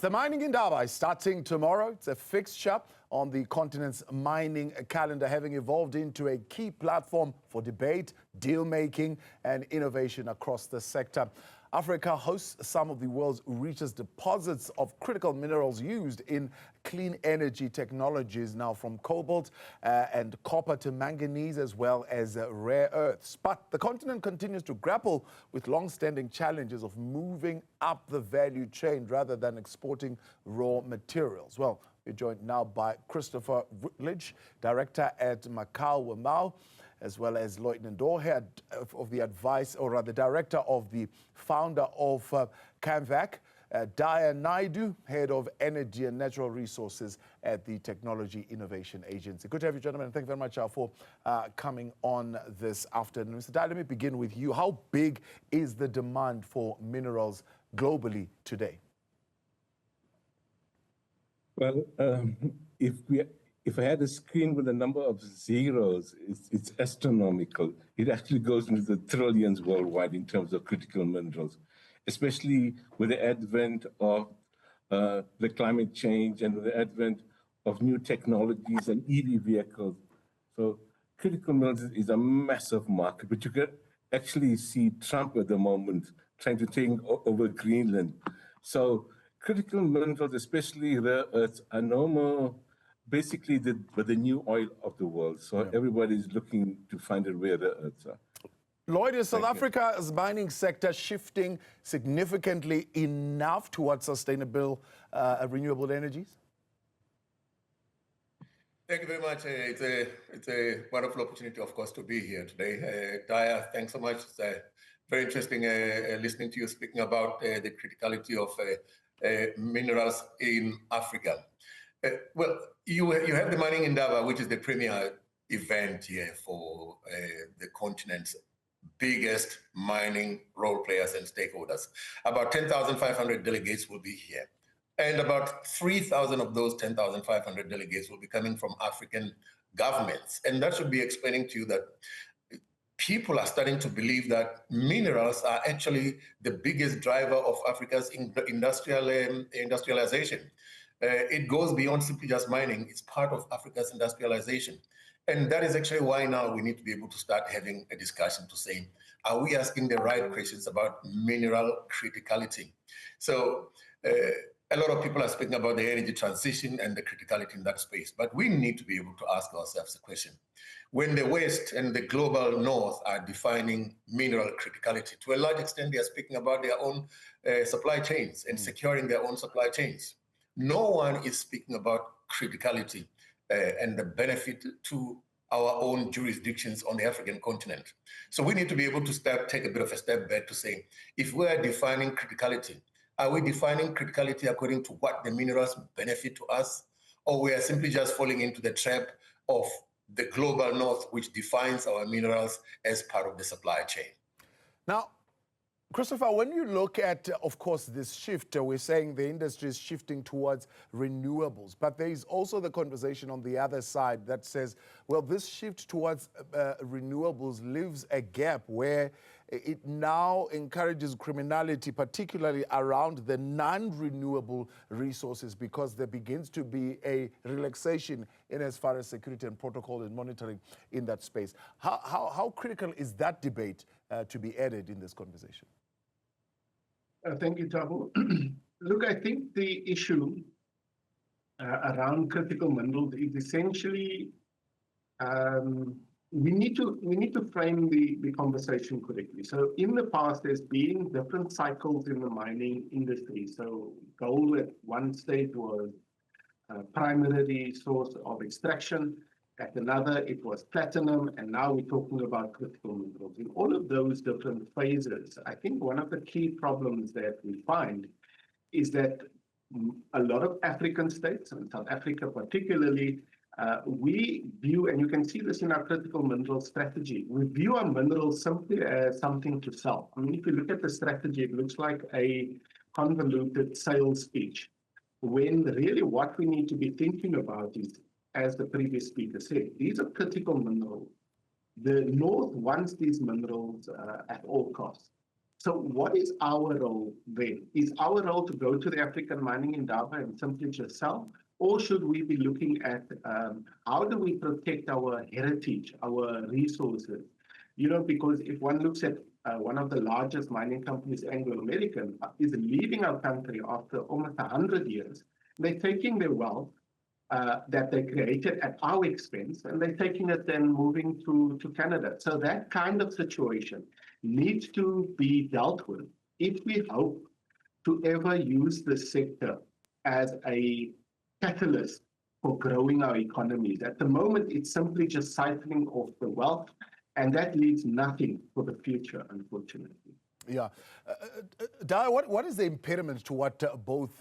The Mining Indaba is starting tomorrow. It's a fixture on the continent's mining calendar, having evolved into a key platform for debate, deal-making and innovation across the sector. Africa hosts some of the world's richest deposits of critical minerals used in clean energy technologies, now from cobalt and copper to manganese, as well as rare earths. But the continent continues to grapple with long-standing challenges of moving up the value chain rather than exporting raw materials. Well, we're joined now by Routledge, director at Macua, Wamua, as well as Lloyd Nedohe, of the advice, or rather director of the founder of CAMVAC, Daya Naidoo, head of energy and natural resources at the Technology Innovation Agency. Good to have you, gentlemen. Thank you very much for coming on this afternoon. Mr. Daya, let me begin with you. How big is the demand for minerals globally today? Well, if I had a screen with a number of zeros, it's astronomical. It actually goes into the trillions worldwide in terms of critical minerals, especially with the advent of the climate change and with the advent of new technologies and EV vehicles. So critical minerals is a massive market, but you can actually see Trump at the moment trying to take over Greenland. So critical minerals, especially rare earths, are no more basically the new oil of the world. So everybody's looking to find a rare earths. Lloyd, is South Africa's mining sector shifting significantly enough towards sustainable renewable energies? Thank you very much. It's a wonderful opportunity, of course, to be here today. Daya, thanks so much. It's very interesting listening to you speaking about the criticality of minerals in Africa. Well, you have the Mining Indaba, which is the premier event here for the continent's biggest mining role players and stakeholders. About 10,500 delegates will be here. And about 3,000 of those 10,500 delegates will be coming from African governments. And that should be explaining to you that people are starting to believe that minerals are actually the biggest driver of Africa's industrialization. It goes beyond simply just mining. It's part of Africa's industrialization. And that is actually why now we need to be able to start having a discussion to say, are we asking the right questions about mineral criticality? So a lot of people are speaking about the energy transition and the criticality in that space, but we need to be able to ask ourselves a question. When the West and the global North are defining mineral criticality, to a large extent, they are speaking about their own supply chains and securing their own supply chains. No one is speaking about criticality and the benefit to our own jurisdictions on the African continent. So we need to be able to take a bit of a step back to say, if we're defining criticality, are we defining criticality according to what the minerals benefit to us? Or we are simply just falling into the trap of the global North, which defines our minerals as part of the supply chain? Now, Christopher, when you look at, of course, this shift, we're saying the industry is shifting towards renewables, but there is also the conversation on the other side that says, well, this shift towards renewables leaves a gap where it now encourages criminality, particularly around the non-renewable resources, because there begins to be a relaxation in as far as security and protocol and monitoring in that space. How critical is that debate to be added in this conversation? Thank you, Thabo. Look, I think the issue around critical minerals is essentially we need to frame the conversation correctly. So in the past, there's been different cycles in the mining industry. So gold at one stage was a primary source of extraction. At another, it was platinum, and now we're talking about critical minerals. In all of those different phases, I think one of the key problems that we find is that a lot of African states, and South Africa particularly, we view, and you can see this in our critical mineral strategy, we view our minerals simply as something to sell. I mean, if you look at the strategy, it looks like a convoluted sales speech, when really what we need to be thinking about is, as the previous speaker said, these are critical minerals. The North wants these minerals at all costs. So what is our role then? Is our role to go to the African Mining Indaba and simply just sell? Or should we be looking at how do we protect our heritage, our resources? Because if one looks at one of the largest mining companies, Anglo American, is leaving our country after almost 100 years. They're taking their wealth that they created at our expense, and they're taking it and moving to Canada. So that kind of situation needs to be dealt with if we hope to ever use the sector as a catalyst for growing our economies. At the moment, it's simply just siphoning off the wealth, and that leaves nothing for the future, unfortunately. Yeah. Daya, what is the impediment to what both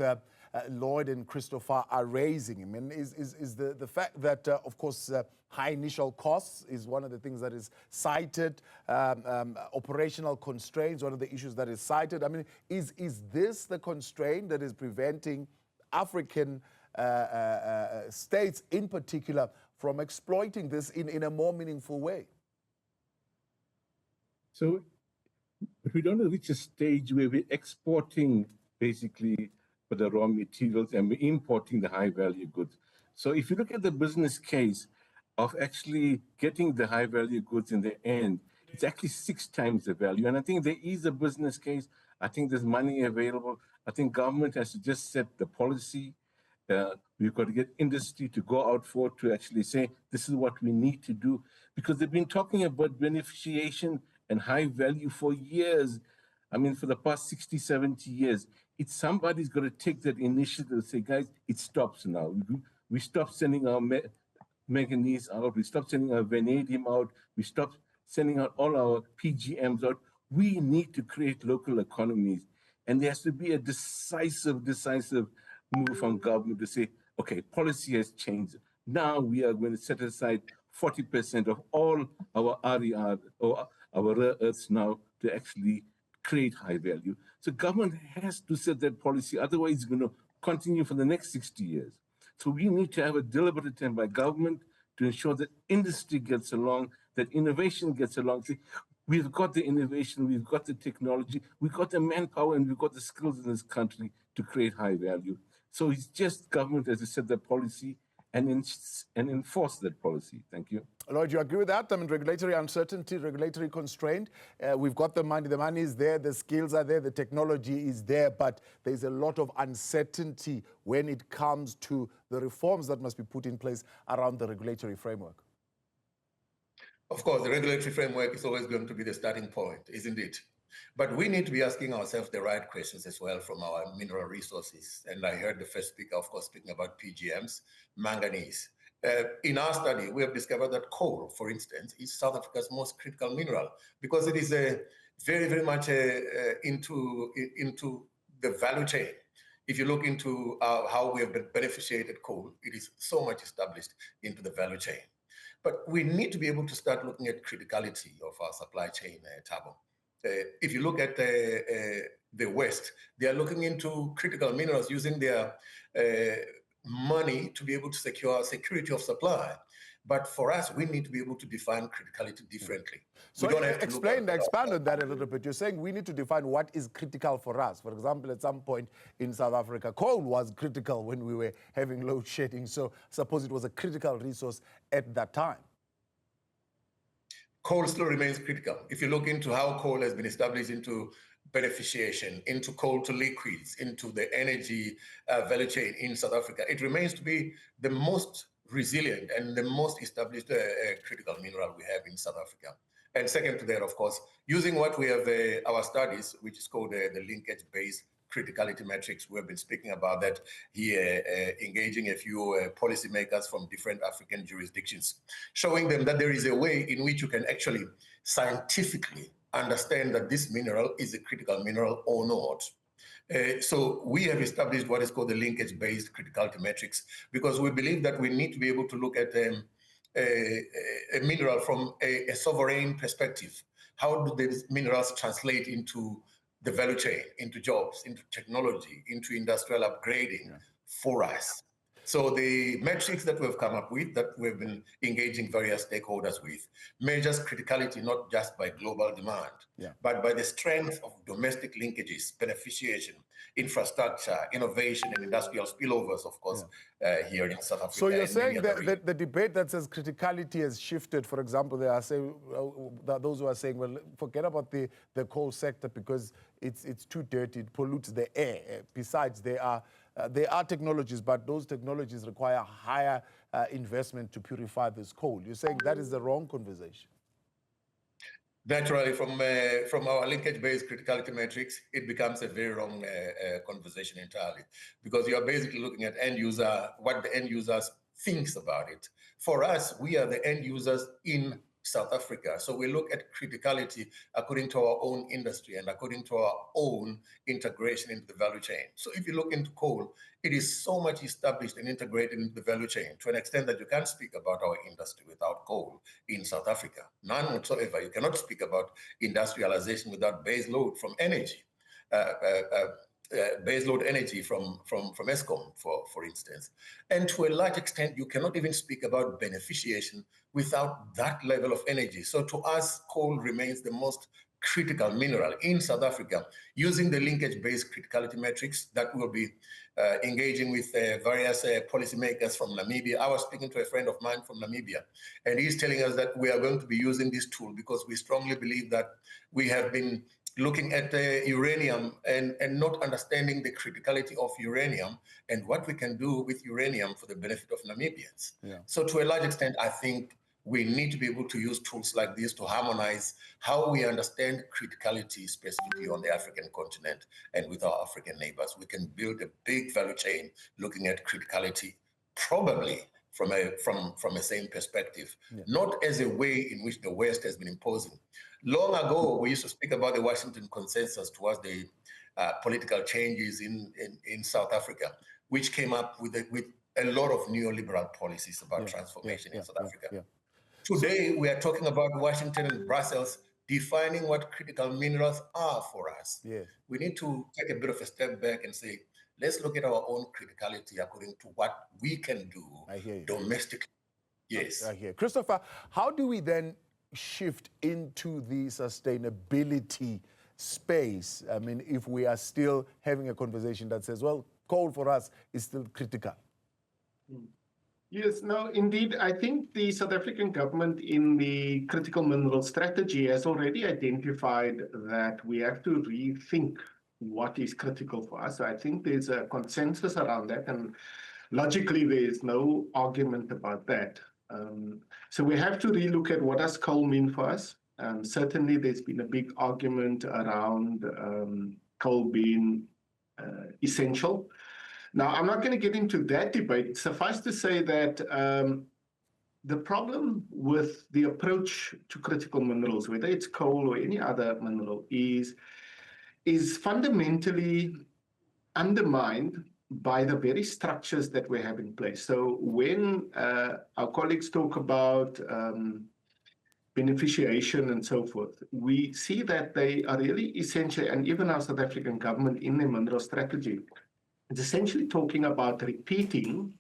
Lloyd and Christopher are raising? I mean, is the fact that, of course, high initial costs is one of the things that is cited, operational constraints, one of the issues that is cited. I mean, is this the constraint that is preventing African states in particular from exploiting this in a more meaningful way? So we don't reach a stage where we're exporting basically for the raw materials and we're importing the high value goods. So if you look at the business case of actually getting the high value goods in the end, it's actually 6 times the value. And I think there is a business case. I think there's money available. I think government has to just set the policy. We've got to get industry to go out for to actually say, this is what we need to do. Because they've been talking about beneficiation and high value for years. I mean, for the past 60, 70 years. It's somebody's got to take that initiative and say, guys, it stops now. We stop sending our manganese out. We stop sending our vanadium out. We stop sending out all our PGMs out. We need to create local economies. And there has to be a decisive move from government to say, okay, policy has changed. Now we are going to set aside 40% of all our RER or our rare earths now to actually create high value. So government has to set that policy, otherwise it's going to continue for the next 60 years. So we need to have a deliberate attempt by government to ensure that industry gets along, that innovation gets along. See, we've got the innovation, we've got the technology, we've got the manpower, and we've got the skills in this country to create high value. So it's just government has to set that policy and enforce that policy. Thank you. Lloyd, you agree with that? I mean, regulatory uncertainty, regulatory constraint. We've got the money is there, the skills are there, the technology is there, but there's a lot of uncertainty when it comes to the reforms that must be put in place around the regulatory framework. Of course, the regulatory framework is always going to be the starting point, isn't it? But we need to be asking ourselves the right questions as well from our mineral resources. And I heard the first speaker, of course, speaking about PGMs, manganese. In our study, we have discovered that coal, for instance, is South Africa's most critical mineral because it is very, very much into the value chain. If you look into how we have beneficiated coal, it is so much established into the value chain. But we need to be able to start looking at criticality of our supply chain, Thabo. If you look at the West, they are looking into critical minerals using their money to be able to secure security of supply. But for us, we need to be able to define criticality differently. So expand on that a little bit. You're saying we need to define what is critical for us. For example, at some point in South Africa, coal was critical when we were having load shedding. So suppose it was a critical resource at that time. Coal still remains critical. If you look into how coal has been established into beneficiation, into coal to liquids, into the energy value chain in South Africa, it remains to be the most resilient and the most established critical mineral we have in South Africa. And second to that, of course, using what we have, our studies, which is called the linkage-based criticality metrics. We have been speaking about that here, engaging a few policymakers from different African jurisdictions, showing them that there is a way in which you can actually scientifically understand that this mineral is a critical mineral or not. So we have established what is called the linkage-based criticality metrics because we believe that we need to be able to look at a mineral from a sovereign perspective. How do these minerals translate into the value chain, into jobs, into technology, into industrial upgrading for us? So the metrics that we've come up with, that we've been engaging various stakeholders with, measures criticality not just by global demand, but by the strength of domestic linkages, beneficiation, infrastructure, innovation, and industrial spillovers, of course, here in South Africa. So you're saying that the debate that says criticality has shifted. For example, there are those who are saying, well, forget about the coal sector because it's too dirty, it pollutes the air. Besides, there are technologies, but those technologies require higher investment to purify this coal. You're saying that is the wrong conversation? Naturally, from our linkage-based criticality metrics, it becomes a very wrong conversation entirely, because you are basically looking at what the end users thinks about it. For us, we are the end users in South Africa. So we look at criticality according to our own industry and according to our own integration into the value chain. So if you look into coal, it is so much established and integrated into the value chain to an extent that you can't speak about our industry without coal in South Africa. None whatsoever. You cannot speak about industrialization without base load from energy. Baseload energy from Eskom, for instance. And to a large extent, you cannot even speak about beneficiation without that level of energy. So to us, coal remains the most critical mineral in South Africa, using the linkage-based criticality metrics that will be engaging with various policymakers from Namibia. I was speaking to a friend of mine from Namibia, and he's telling us that we are going to be using this tool because we strongly believe that we have been looking at uranium and not understanding the criticality of uranium and what we can do with uranium for the benefit of Namibians. So to a large extent, I think we need to be able to use tools like this to harmonize how we understand criticality specifically on the African continent and with our African neighbors. We can build a big value chain looking at criticality, probably from a same perspective, not as a way in which the West has been imposing. Long ago, we used to speak about the Washington Consensus towards the political changes in South Africa, which came up with a lot of neoliberal policies about transformation in South Africa. Today, we are talking about Washington and Brussels defining what critical minerals are for us. We need to take a bit of a step back and say, let's look at our own criticality according to what we can do domestically. I hear. Christopher, how do we then shift into the sustainability space? I mean, if we are still having a conversation that says, well, coal for us is still critical. Yes, no, indeed. I think the South African government in the critical mineral strategy has already identified that we have to rethink what is critical for us. So I think there's a consensus around that, and logically there's no argument about that. So we have to relook at what does coal mean for us. Certainly there's been a big argument around coal being essential. Now, I'm not going to get into that debate. Suffice to say that the problem with the approach to critical minerals, whether it's coal or any other mineral, is fundamentally undermined by the very structures that we have in place. So when our colleagues talk about beneficiation and so forth, we see that they are really essential, and even our South African government in their mineral strategy, it's essentially talking about repeating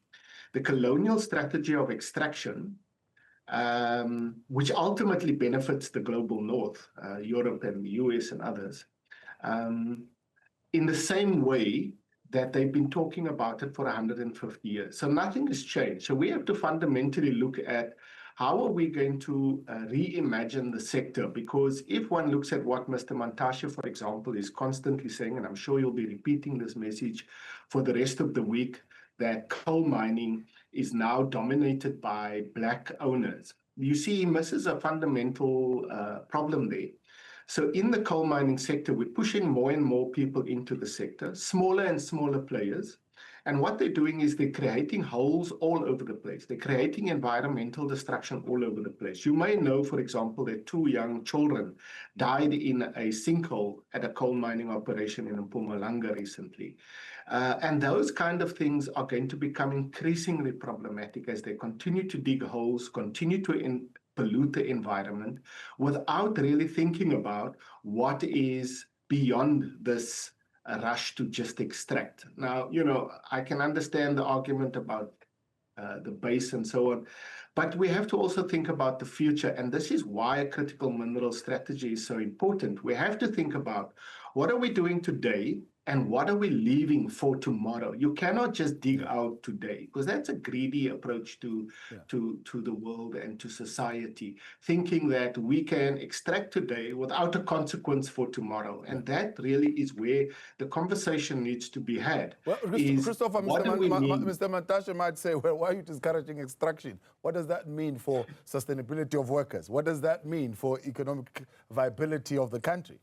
the colonial strategy of extraction, which ultimately benefits the global north, Europe and the US and others, in the same way that they've been talking about it for 150 years. So nothing has changed. So we have to fundamentally look at how are we going to reimagine the sector? Because if one looks at what Mr. Mantashe, for example, is constantly saying, and I'm sure you'll be repeating this message for the rest of the week, that coal mining is now dominated by Black owners. You see, he misses a fundamental problem there. So in the coal mining sector, we're pushing more and more people into the sector, smaller and smaller players. And what they're doing is they're creating holes all over the place. They're creating environmental destruction all over the place. You may know, for example, that 2 young children died in a sinkhole at a coal mining operation in Mpumalanga recently. And those kind of things are going to become increasingly problematic as they continue to dig holes, continue to pollute the environment without really thinking about what is beyond this rush to just extract. Now, I can understand the argument about the base and so on, but we have to also think about the future. And this is why a critical mineral strategy is so important. We have to think about what are we doing today and what are we leaving for tomorrow. You cannot just dig out today, because that's a greedy approach to the world and to society, thinking that we can extract today without a consequence for tomorrow. And that really is where the conversation needs to be had. Well, Christopher, Mr. Mantashe might say, well, why are you discouraging extraction? What does that mean for sustainability of workers? What does that mean for economic viability of the country?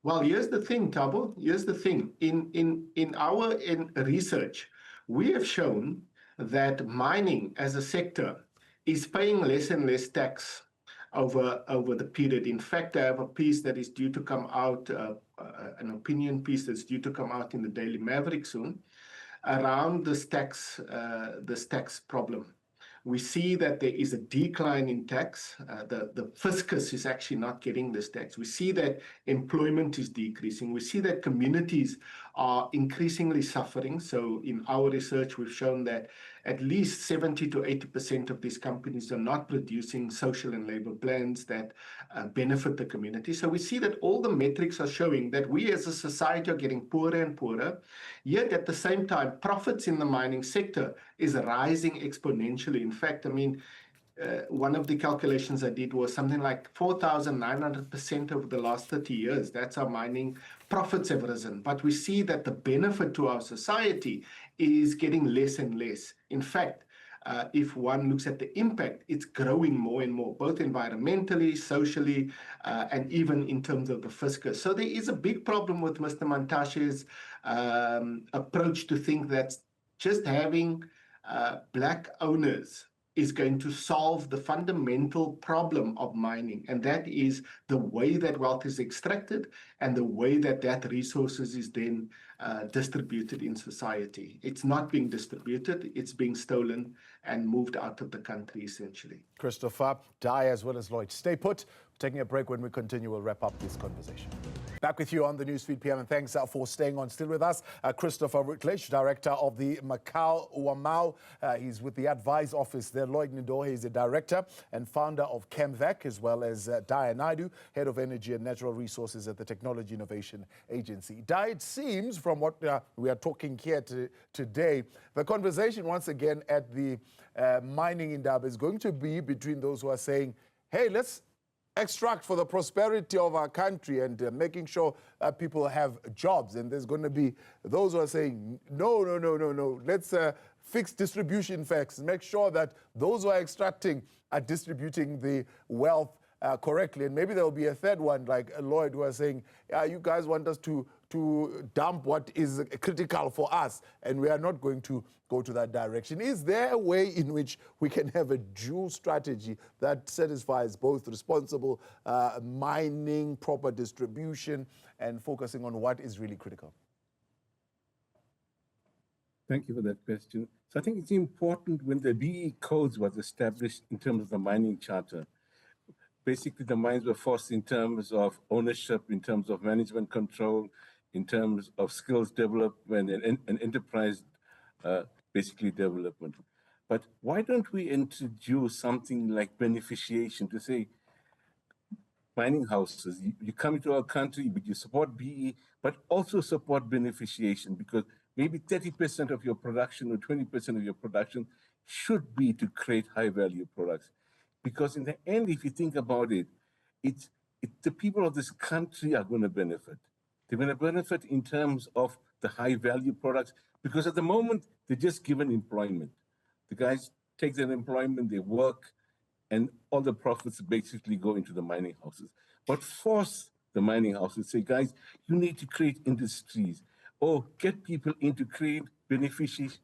Well, here's the thing, Thabo. Here's the thing. In our research, we have shown that mining as a sector is paying less and less tax over the period. In fact, I have a piece that is due to come out, an opinion piece that's due to come out in the Daily Maverick soon, around this tax problem. We see that there is a decline in tax. The fiscus is actually not getting this tax. We see that employment is decreasing. We see that communities are increasingly suffering. So in our research, we've shown that at least 70 to 80% of these companies are not producing social and labor plans that benefit the community. So we see that all the metrics are showing that we as a society are getting poorer and poorer. Yet at the same time, profits in the mining sector is rising exponentially. In fact, I mean, one of the calculations I did was something like 4,900% over the last 30 years. That's how mining profits have risen. But we see that the benefit to our society is getting less and less. In fact, if one looks at the impact, it's growing more and more, both environmentally, socially, and even in terms of the fiscus. So there is a big problem with Mr. Mantashe's approach to think that just having black owners is going to solve the fundamental problem of mining, and that is the way that wealth is extracted and the way that that resources is then distributed in society. It's not being distributed, it's being stolen and moved out of the country, essentially. Christopher, Daya, as well as Lloyd. Stay put. Taking a break. When we continue, we'll wrap up this conversation. Back with you on the Newsfeed PM, and thanks for staying on still with us. Christopher Routledge, Director of the Macau Wamua. He's with the Advise Office there. Lloyd Nedohe is the Director and founder of CAMVAC, as well as Daya Naidoo, Head of Energy and Natural Resources at the Technology Innovation Agency. Daya, it seems from what we are talking here today, the conversation once again at the Mining Indaba is going to be between those who are saying, hey, let's extract for the prosperity of our country and making sure that people have jobs. And there's going to be those who are saying, no. Let's fix distribution facts, make sure that those who are extracting are distributing the wealth correctly. And maybe there'll be a third one, like Lloyd, who are saying, you guys want us to dump what is critical for us, and we are not going to go to that direction. Is there a way in which we can have a dual strategy that satisfies both responsible mining, proper distribution, and focusing on what is really critical? Thank you for that question. So I think it's important when the BE codes was established in terms of the mining charter. Basically, the mines were forced in terms of ownership, in terms of management control, in terms of skills development and enterprise basically development. But why don't we introduce something like beneficiation to say, mining houses, you come into our country, but you support BE, but also support beneficiation, because maybe 30% of your production or 20% of your production should be to create high value products. Because in the end, if you think about it, it's the people of this country are going to benefit. They're going to benefit in terms of the high value products, because at the moment, they're just given employment. The guys take their employment, they work, and all the profits basically go into the mining houses. But force the mining houses, say, guys, you need to create industries, or get people into create beneficiation,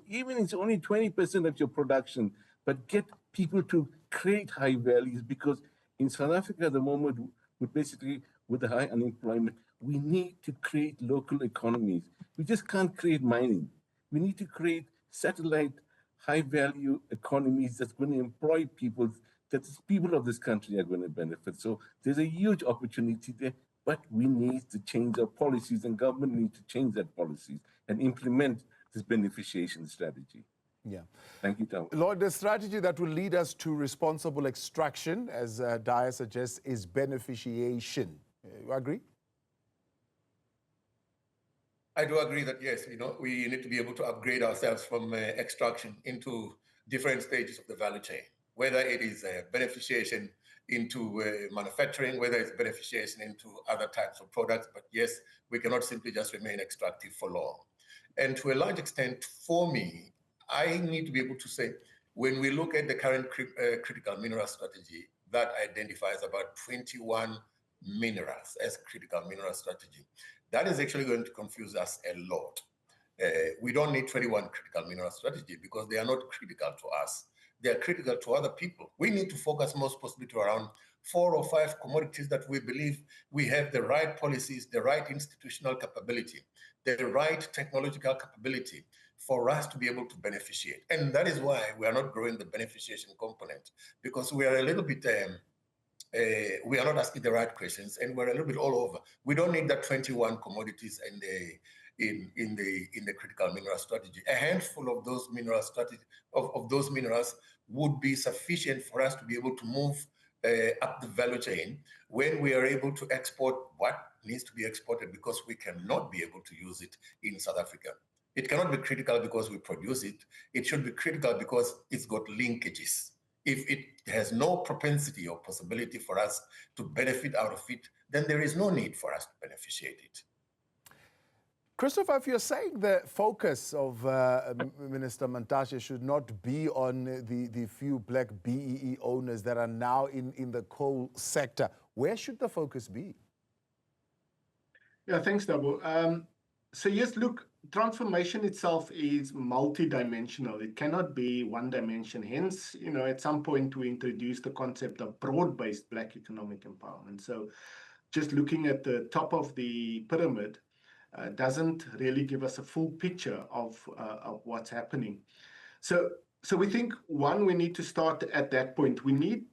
even if it's only 20% of your production, but get people to create high values, because in South Africa at the moment, with the high unemployment, we need to create local economies. We just can't create mining. We need to create satellite high value economies that's going to employ people, that the people of this country are going to benefit. So there's a huge opportunity there, But we need to change our policies, and government needs to change that policies and implement this beneficiation strategy. Yeah. Thank you, Tom. Lloyd, the strategy that will lead us to responsible extraction, as Daya suggests, is beneficiation. You agree? I do agree that, yes, we need to be able to upgrade ourselves from extraction into different stages of the value chain, whether it is beneficiation into manufacturing, whether it's beneficiation into other types of products. But yes, we cannot simply just remain extractive for long. And to a large extent, for me, I need to be able to say, when we look at the current critical mineral strategy, that identifies about 21 minerals as critical mineral strategy. That is actually going to confuse us a lot. We don't need 21 critical mineral strategy because they are not critical to us. They are critical to other people. We need to focus most possibly to around 4 or 5 commodities that we believe we have the right policies, the right institutional capability, the right technological capability for us to be able to beneficiate. And that is why we are not growing the beneficiation component, because we are a little bit we are not asking the right questions, and we're a little bit all over. We don't need that 21 commodities in the critical mineral strategy. A handful of those mineral strategy of those minerals would be sufficient for us to be able to move up the value chain when we are able to export what needs to be exported, because we cannot be able to use it in South Africa. It cannot be critical because we produce it. It should be critical because it's got linkages. If it has no propensity or possibility for us to benefit out of it, then there is no need for us to beneficiate it. Christopher, if you're saying the focus of Minister Mantashe should not be on the few black BEE owners that are now in the coal sector, where should the focus be? Yeah, thanks, Dabo. So yes, look, transformation itself is multidimensional. It cannot be one dimension. Hence, at some point we introduced the concept of broad-based black economic empowerment. So just looking at the top of the pyramid doesn't really give us a full picture of what's happening. So we think, one, we need to start at that point. We need,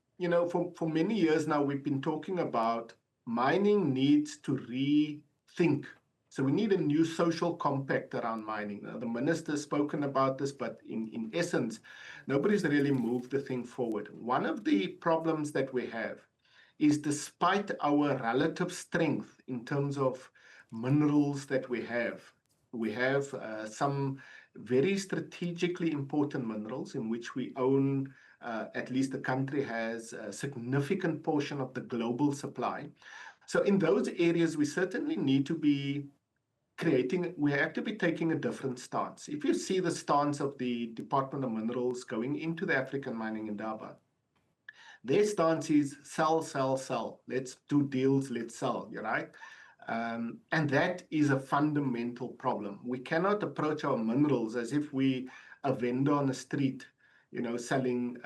for many years now, we've been talking about mining needs to rethink. So we need a new social compact around mining. Now, the minister's spoken about this, but in essence, nobody's really moved the thing forward. One of the problems that we have is, despite our relative strength in terms of minerals that we have some very strategically important minerals in which we own, at least the country has a significant portion of the global supply. So in those areas, we certainly need to be we have to be taking a different stance. If you see the stance of the Department of Minerals going into the African Mining Indaba, their stance is sell, sell, sell. Let's do deals, let's sell, right? And that is a fundamental problem. We cannot approach our minerals as if we a vendor on the street, selling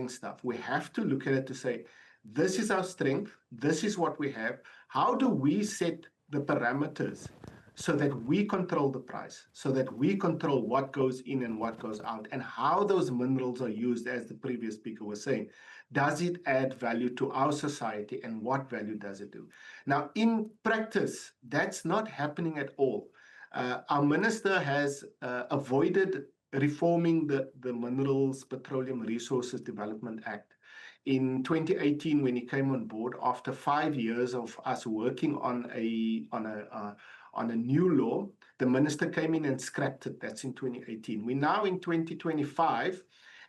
stuff. We have to look at it to say, this is our strength, this is what we have. How do we set the parameters so that we control the price, so that we control what goes in and what goes out, and how those minerals are used, as the previous speaker was saying? Does it add value to our society, and what value does it do? Now, in practice, that's not happening at all. Our minister has avoided reforming the Minerals Petroleum Resources Development Act. In 2018, when he came on board, after 5 years of us working on a new law, the minister came in and scrapped it. That's in 2018. We're now in 2025,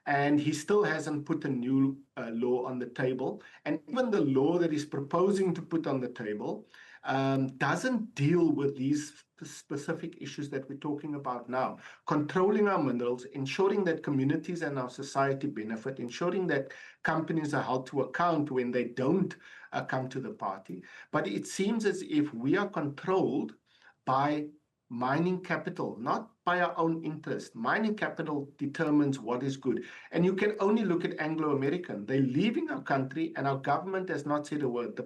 and he still hasn't put a new law on the table. And even the law that he's proposing to put on the table doesn't deal with these specific issues that we're talking about now. Controlling our minerals, ensuring that communities and our society benefit, ensuring that companies are held to account when they don't come to the party. But it seems as if we are controlled by mining capital, not by our own interest. Mining capital determines what is good. And you can only look at Anglo-American. They're leaving our country, and our government has not said a word.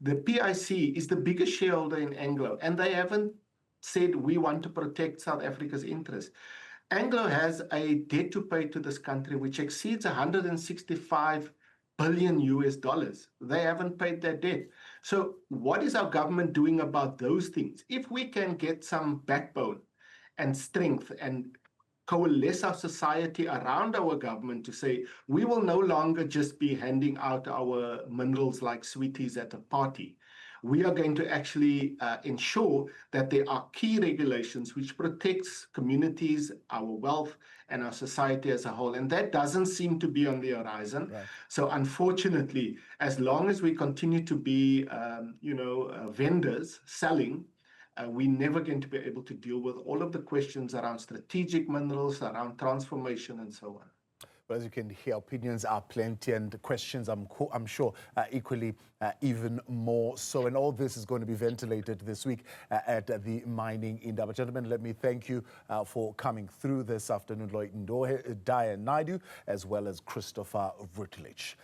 The PIC is the biggest shareholder in Anglo, and they haven't said we want to protect South Africa's interest. Anglo has a debt to pay to this country which exceeds 165 billion US dollars. They haven't paid their debt. So what is our government doing about those things? If we can get some backbone and strength and coalesce our society around our government to say, we will no longer just be handing out our minerals like sweeties at a party. We are going to actually ensure that there are key regulations which protects communities, our wealth, and our society as a whole. And that doesn't seem to be on the horizon. Right. So unfortunately, as long as we continue to be, vendors selling, we're never going to be able to deal with all of the questions around strategic minerals, around transformation, and so on. But as you can hear, opinions are plenty, and the questions, I'm sure, equally even more so. And all this is going to be ventilated this week at the Mining Indaba. Gentlemen, let me thank you for coming through this afternoon. Lloyd, Nedohe, Daya, and Naidoo, as well as Christopher Routledge.